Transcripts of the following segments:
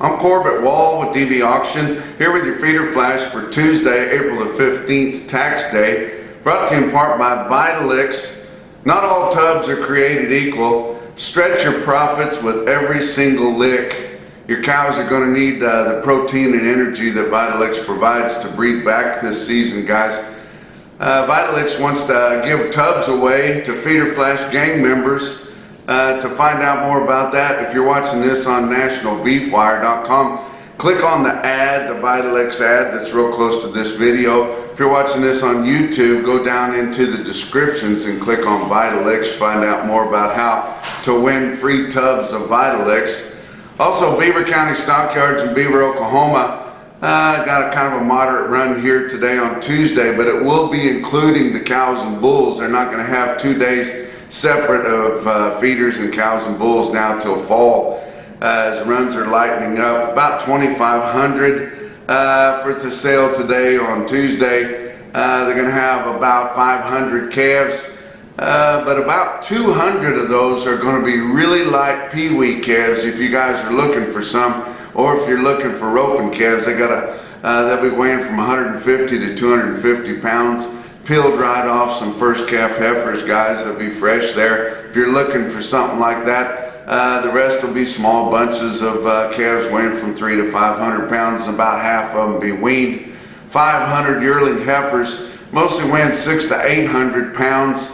I'm Corbett Wall with DVAuction, here with your feeder flash for Tuesday, April the 15th, Tax Day, brought to you in part by VITALIX. Not all tubs are created equal. Stretch your profits with every single lick. Your cows are going to need the protein and energy that VITALIX provides to breed back this season, guys. VITALIX wants to give tubs away to feeder flash gang members. To find out more about that, if you're watching this on NationalBeefWire.com, click on the ad, the VITALIX ad that's real close to this video. If you're watching this on YouTube, go down into the descriptions and click on VITALIX. Find out more about how to win free tubs of VITALIX. Also, Beaver County Stockyards in Beaver, Oklahoma, got a kind of a moderate run here today on Tuesday, but it will be including the cows and bulls. They're not going to have 2 days separate of feeders and cows and bulls now till fall, as runs are lightening up. About 2,500 for the sale today on Tuesday. They're going to have about 500 calves, but about 200 of those are going to be really light peewee calves. If you guys are looking for some, or if you're looking for roping calves, they'll be weighing from 150 to 250 pounds. Peeled right off some first calf heifers, guys. They'll be fresh there. If you're looking for something like that, the rest will be small bunches of calves weighing from 300 to 500 pounds. About half of them be weaned. 500 yearling heifers, mostly weighing 600 to 800 pounds.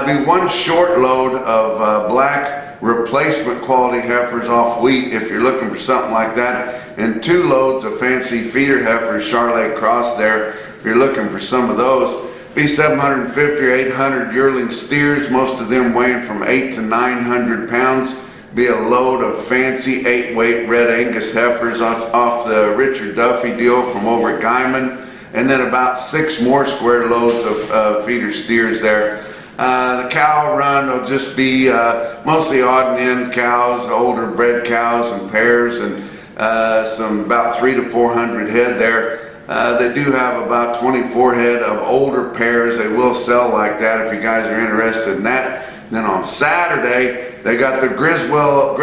Be one short load of black replacement quality heifers off wheat if you're looking for something like that, and 2 loads of fancy feeder heifers, Charolais Cross there, if you're looking for some of those. Be 750 or 800 yearling steers, most of them weighing from 800 to 900 pounds. Be a load of fancy 8-weight red Angus heifers off the Richard Duffy deal from over at Guyman, and then about 6 more square loads of feeder steers there. The cow run will just be mostly odd and end cows, older bred cows and pairs, and some about 300 to 400 head there. They do have about 24 head of older pairs. They will sell like that if you guys are interested in that. Then on Saturday, they got the Griswold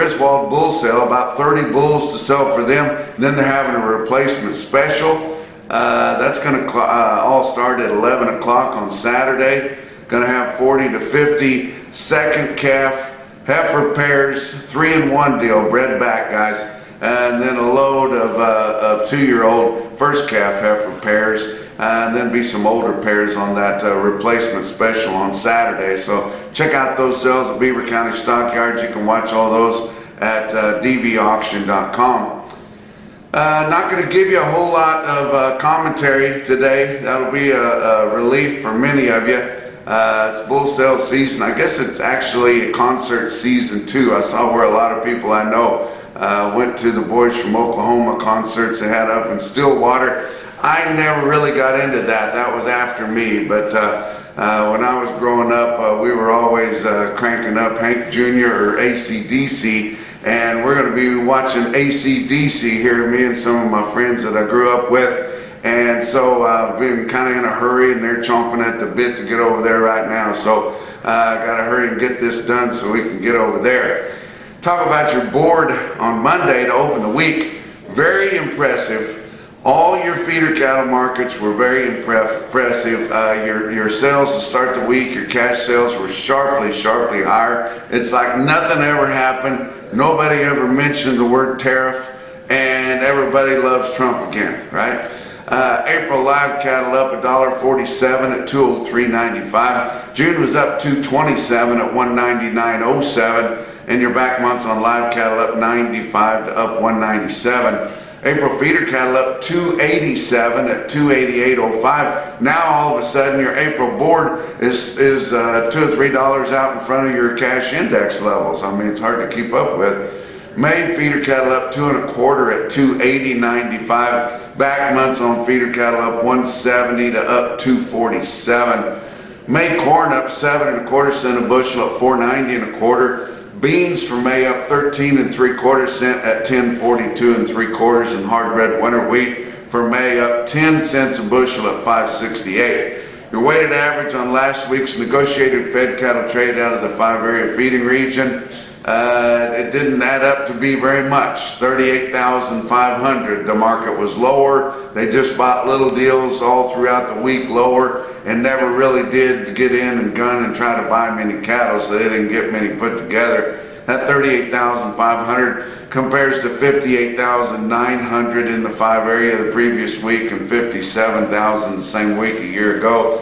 bull sale, about 30 bulls to sell for them. And then they're having a replacement special. That's going to all start at 11 o'clock on Saturday. Going to have 40 to 50 second calf heifer pairs, 3-in-1 deal, bred back, guys. And then a load of 2-year-old first calf heifer pairs, and then be some older pairs on that replacement special on Saturday. So check out those sales at Beaver County Stockyards. You can watch all those at DVAuction.com. Not going to give you a whole lot of commentary today. That'll be a relief for many of you. It's bull sale season. I guess it's actually a concert season too. I saw where a lot of people I know went to the Boys from Oklahoma concerts they had up in Stillwater. I never really got into that. That was after me. But when I was growing up, we were always cranking up Hank Jr. or AC/DC. And we're going to be watching AC/DC here, me and some of my friends that I grew up with. And so I've been kind of in a hurry, and they're chomping at the bit to get over there right now. So I got to hurry and get this done so we can get over there. Talk about your board on Monday to open the week. Very impressive. All your feeder cattle markets were very impressive. Your sales to start the week, your cash sales were sharply higher. It's like nothing ever happened. Nobody ever mentioned the word tariff, and everybody loves Trump again, right? April live cattle up $1.47 at $203.95. June was up $2.27 at $199.07. And your back months on live cattle up 95 to up 197. April feeder cattle up 287 at 288.05. Now all of a sudden your April board is $2 or $3 out in front of your cash index levels. I mean, it's hard to keep up with. May feeder cattle up 2 1/4 at 280.95. Back months on feeder cattle up 170 to up 247. May corn up 7 1/4 cents a bushel at 490 1/4. Beans for May up 13 3/4 cents at 10.42 3/4, and hard red winter wheat for May up 10 cents a bushel at 5.68. Your weighted average on last week's negotiated fed cattle trade out of the 5-area feeding region It didn't add up to be very much. 38,500. The market was lower. They just bought little deals all throughout the week lower and never really did get in and gun and try to buy many cattle, so they didn't get many put together. That 38,500 compares to 58,900 in the 5 area the previous week and 57,000 the same week a year ago.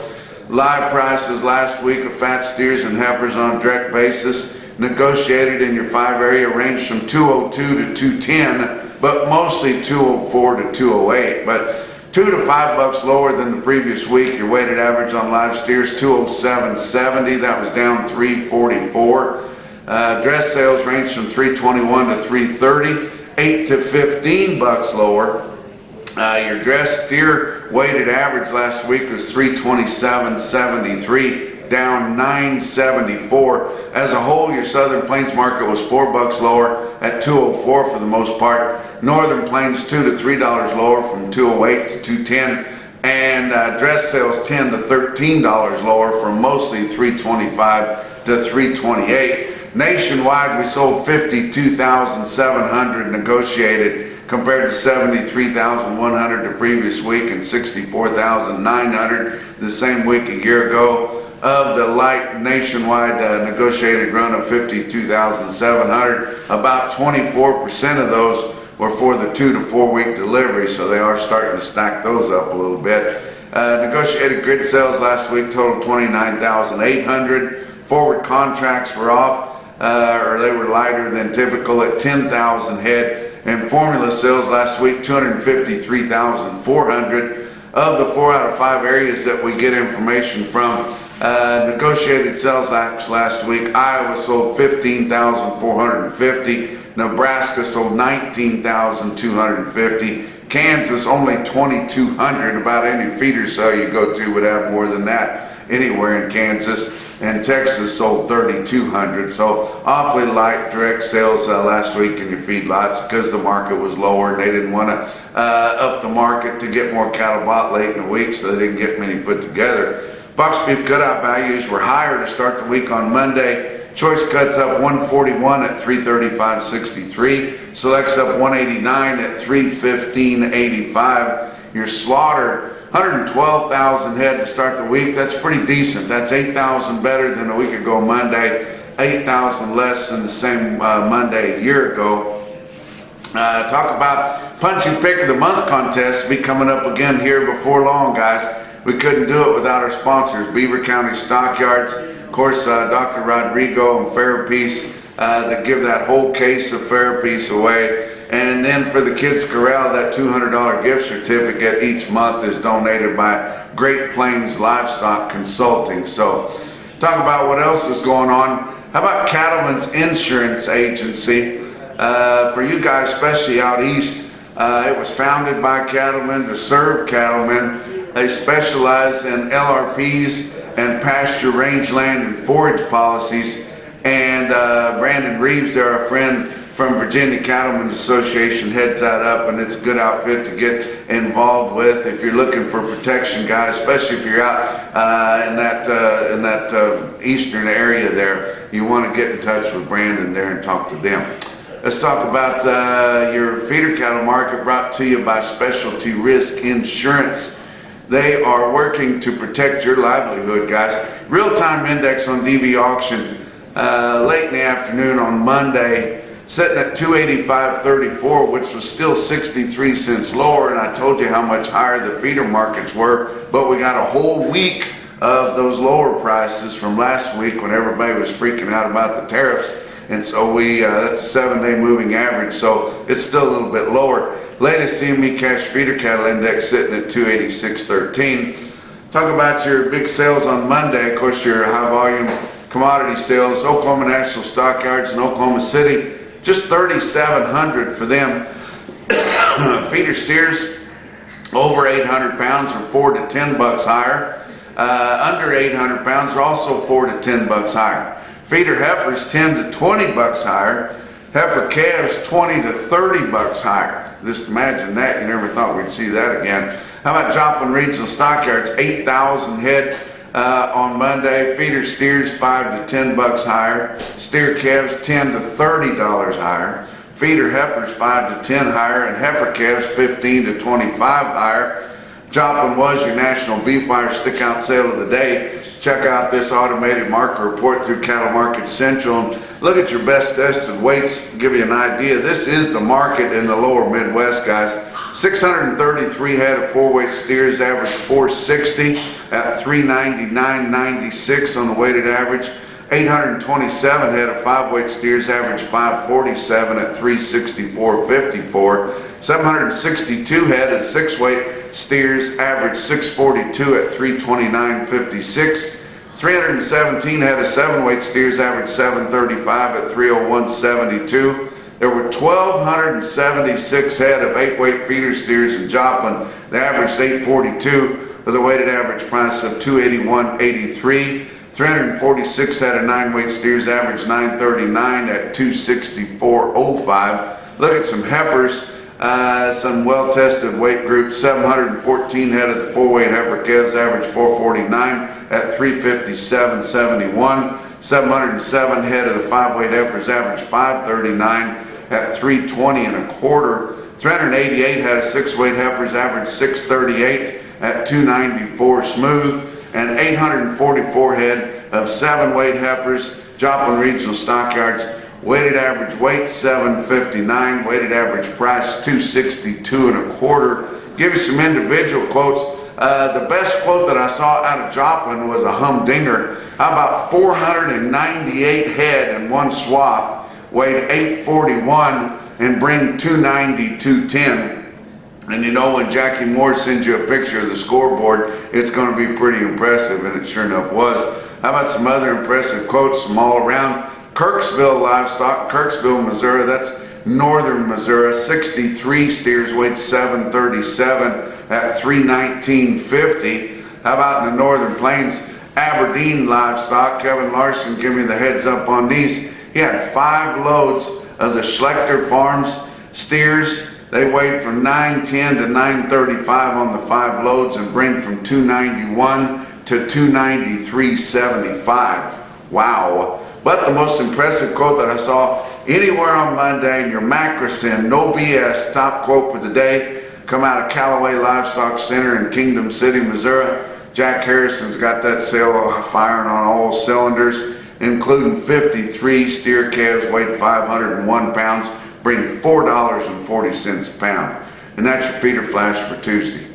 Live prices last week of fat steers and heifers on a direct basis negotiated in your 5 area range from 202 to 210, but mostly 204 to 208. But $2 to $5 lower than the previous week. Your weighted average on live steers 207.70. That was down 344. Dress sales range from 321 to 330, $8 to $15 lower. Your dress steer weighted average last week was 327.73, down 974. As a whole, your Southern Plains market was $4 lower at 204 for the most part. Northern Plains $2 to $3 lower from 208 to 210, and dress sales $10 to $13 lower from mostly 325 to 328. Nationwide, we sold 52,700 negotiated compared to 73,100 the previous week and 64,900 the same week a year ago. Of the light nationwide negotiated run of 52,700, about 24% of those were for the 2 to 4 week delivery, so they are starting to stack those up a little bit. Negotiated grid sales last week totaled 29,800. Forward contracts were off, or they were lighter than typical at 10,000 head. And formula sales last week, 253,400. Of the 4 out of 5 areas that we get information from, negotiated sales last week, Iowa sold 15,450. Nebraska sold 19,250. Kansas only 2,200. About any feeder sale you go to would have more than that anywhere in Kansas. And Texas sold 3,200. So awfully light direct sales last week in your feedlots because the market was lower and they didn't want to up the market to get more cattle bought late in the week, so they didn't get many put together. Box beef cutout values were higher to start the week on Monday. Choice cuts up 141 at 335.63. Selects up 189 at 315.85. Your slaughter 112,000 head to start the week. That's pretty decent. That's 8,000 better than a week ago Monday, 8,000 less than the same Monday a year ago. Talk about punch and pick of the month contest be coming up again here before long, guys. We couldn't do it without our sponsors, Beaver County Stockyards, of course, Dr. Rodrigo and Fairpiece that give that whole case of Fairpiece away. And then for the Kids Corral, that $200 gift certificate each month is donated by Great Plains Livestock Consulting. So, talk about what else is going on. How about Cattlemen's Insurance Agency? For you guys, especially out east, it was founded by cattlemen to serve cattlemen. They specialize in LRPs and pasture, rangeland, and forage policies. And Brandon Reeves, they're a friend from Virginia Cattlemen's Association, heads that up, and it's a good outfit to get involved with if you're looking for protection, guys, especially if you're out in that eastern area there. You want to get in touch with Brandon there and talk to them. Let's talk about your feeder cattle market, brought to you by Specialty Risk Insurance. They are working to protect your livelihood, guys. Real-time index on DVAuction late in the afternoon on Monday, sitting at 285.34, which was still 63 cents lower, and I told you how much higher the feeder markets were, but we got a whole week of those lower prices from last week when everybody was freaking out about the tariffs, and so that's a 7-day moving average, so it's still a little bit lower. Latest CME cash feeder cattle index sitting at 286.13. Talk about your big sales on Monday, of course, your high volume commodity sales, Oklahoma National Stockyards in Oklahoma City, just 3,700 for them. Feeder steers over 800 pounds are $4 to $10 higher. Under 800 pounds are also $4 to $10 higher. Feeder heifers $10 to $20 higher. Heifer calves $20 to $30 higher. Just imagine that. You never thought we'd see that again. How about Joplin Regional Stockyards? 8,000 head On Monday, feeder steers $5 to $10 higher, steer calves $10 to $30 higher, feeder heifers $5 to $10 higher, and heifer calves $15 to $25 higher. Joplin was your National Beef Wire stick out sale of the day. Check out this automated market report through Cattle Market Central and look at your best tested weights, give you an idea. This is the market in the lower Midwest, guys. 633 head of 4-weight steers, average 460 at 399.96 on the weighted average. 827 head of 5-weight steers, average 547 at 364.54. 762 head of 6-weight steers, average 642 at 329.56. 317 head of 7-weight steers, average 735 at 301.72. There were 1,276 head of 8-weight feeder steers in Joplin. They averaged 842 with a weighted average price of 281.83. 346 head of 9-weight steers, average 939 at 264.05. Look at some heifers, some well-tested weight groups. 714 head of the 4-weight heifer calves, average 449 at 357.71. 707 head of the 5-weight heifers, average 539 at 320.25. 388 head of 6-weight heifers, average 638 at 294 smooth. And 844 head of 7-weight heifers, Joplin Regional Stockyards, weighted average weight 759, weighted average price 262.25. Give you some individual quotes. The best quote that I saw out of Joplin was a humdinger. How about 498 head in one swath, weighed 841 and bring 290-210. And you know, when Jackie Moore sends you a picture of the scoreboard, it's going to be pretty impressive, and it sure enough was. How about some other impressive quotes from all around? Kirksville Livestock, Kirksville, Missouri, that's northern Missouri. 63 steers, weighed 737 at 319.50. How about in the northern plains? Aberdeen Livestock, Kevin Larson, give me the heads up on these. He had 5 loads of the Schlechter Farms steers. They weighed from 910 to 935 on the 5 loads and bring from 291 to 293.75. Wow. But the most impressive quote that I saw anywhere on Monday in your Macrocin, no BS, top quote for the day, come out of Callaway Livestock Center in Kingdom City, Missouri. Jack Harrison's got that sale firing on all cylinders, including 53 steer calves weighed 501 pounds, bring $4.40 a pound. And that's your feeder flash for Tuesday.